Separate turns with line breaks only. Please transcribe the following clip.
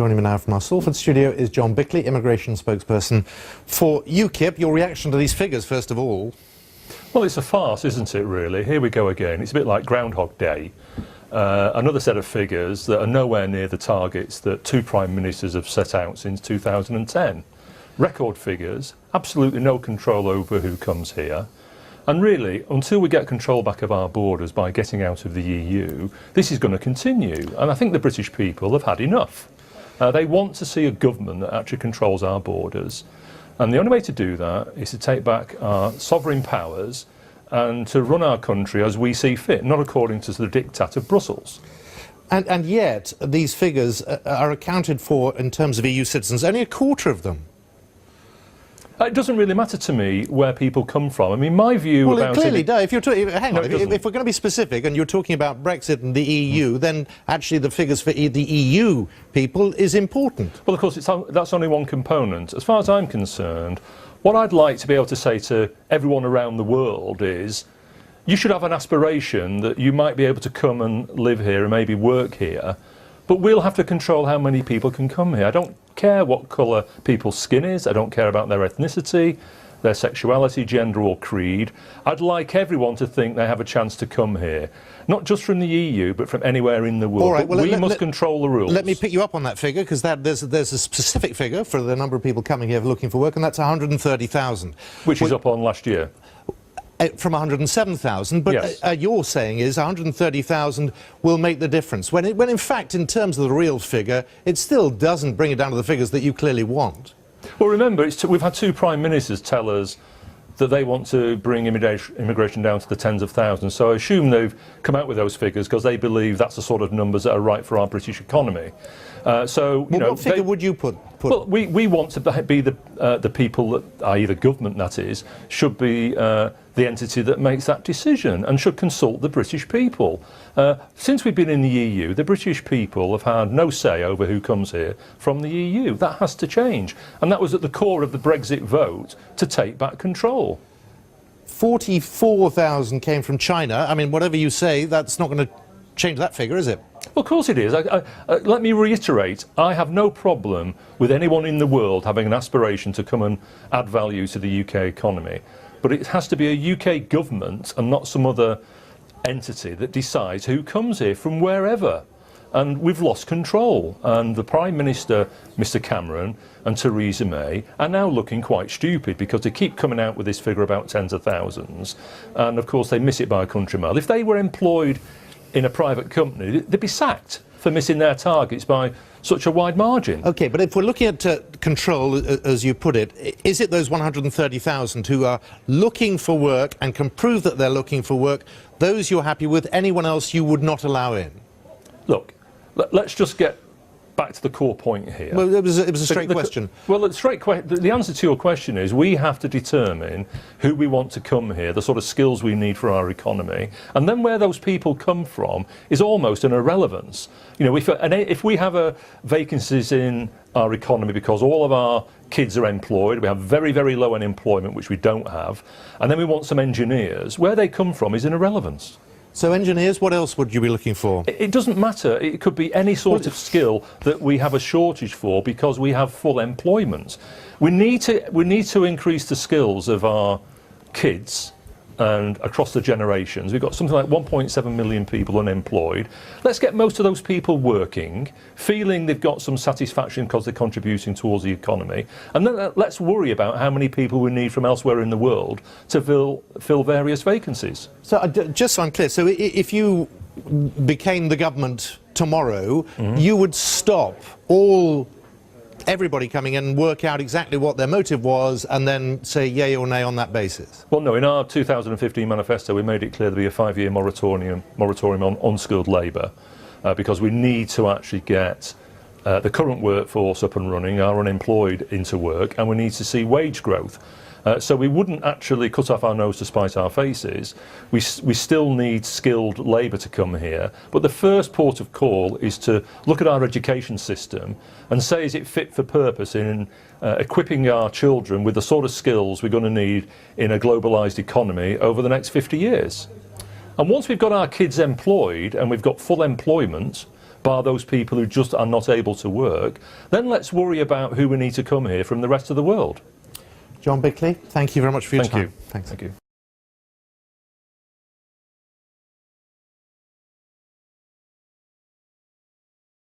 Joining me now from our Salford studio is John Bickley, immigration spokesperson for UKIP. Your reaction to these figures, first of all?
Well, it's a farce, isn't it, really? Here we go again. It's a bit like Groundhog Day. Another set of figures that are nowhere near the targets that two Prime Ministers have set out since 2010. Record figures, absolutely no control over who comes here. And really, until we get control back of our borders by getting out of the EU, this is going to continue. And I think the British people have had enough. They want to see a government that actually controls our borders. And the only way to do that is to take back our sovereign powers and to run our country as we see fit, not according to the diktat of Brussels.
And yet, these figures are accounted for in terms of EU citizens, only a quarter of them.
It doesn't really matter to me where people come from. I mean, my view about
it clearly does. If you're
hang on,
if we're going to be specific, and you're talking about Brexit and the EU, then actually the figures for the EU people is important.
Well, of course, that's only one component. As far as I'm concerned, what I'd like to be able to say to everyone around the world is, you should have an aspiration that you might be able to come and live here and maybe work here, but we'll have to control how many people can come here. I don't care what colour people's skin is, I don't care about their ethnicity, their sexuality, gender or creed. I'd like everyone to think they have a chance to come here, not just from the EU, but from anywhere in the world.
All right, well,
we must control the rules.
Let me pick you up on that figure, because there's a specific figure for the number of people coming here looking for work, and that's 130,000.
Which is up on last year.
From 107,000, but
yes.
You're saying is 130,000 will make the difference, when in fact, in terms of the real figure, it still doesn't bring it down to the figures that you clearly want.
Well, remember, we've had two Prime Ministers tell us that they want to bring immigration down to the tens of thousands, so I assume they've come out with those figures because they believe that's the sort of numbers that are right for our British economy.
What figure would you put?
Well, we want to be the people that, i.e. the government that is, should be the entity that makes that decision and should consult the British people. Since we've been in the EU, the British people have had no say over who comes here from the EU. That has to change. And that was at the core of the Brexit vote, to take back control.
44,000 came from China. I mean, whatever you say, that's not going to change that figure, is it?
Well, of course it is. Let me reiterate, I have no problem with anyone in the world having an aspiration to come and add value to the UK economy. But it has to be a UK government and not some other entity that decides who comes here from wherever. And we've lost control. And the Prime Minister, Mr Cameron, and Theresa May are now looking quite stupid because they keep coming out with this figure about tens of thousands. And of course they miss it by a country mile. If they were employed in a private company, they'd be sacked for missing their targets by such a wide margin.
OK, but if we're looking at control, as you put it, is it those 130,000 who are looking for work and can prove that they're looking for work, those you're happy with, anyone else you would not allow in?
Look, let's just get back to the core point here.
Well, it was a straight question.
Well, the answer to your question is we have to determine who we want to come here, the sort of skills we need for our economy, and then where those people come from is almost an irrelevance. You know, if we have vacancies in our economy because all of our kids are employed, we have very, very low unemployment, which we don't have, and then we want some engineers, where they come from is an irrelevance.
So engineers, what else would you be looking for?
It doesn't matter. It could be any sort of skill that we have a shortage for because we have full employment. We need to increase the skills of our kids and across the generations. We've got something like 1.7 million people unemployed. Let's get most of those people working, feeling they've got some satisfaction because they're contributing towards the economy. And then let's worry about how many people we need from elsewhere in the world to fill various vacancies.
So just so I'm clear, so if you became the government tomorrow, you would stop everybody coming in and work out exactly what their motive was and then say yay or nay on that basis?
Well, no, in our 2015 manifesto we made it clear there'd be a 5-year moratorium on unskilled labour because we need to actually get the current workforce up and running, our unemployed into work, and we need to see wage growth. So we wouldn't actually cut off our nose to spite our faces. We still need skilled labour to come here. But the first port of call is to look at our education system and say, is it fit for purpose in equipping our children with the sort of skills we're going to need in a globalised economy over the next 50 years? And once we've got our kids employed and we've got full employment, bar those people who just are not able to work, then let's worry about who we need to come here from the rest of the world.
John Bickley, thank you very much for your time.
Thank you.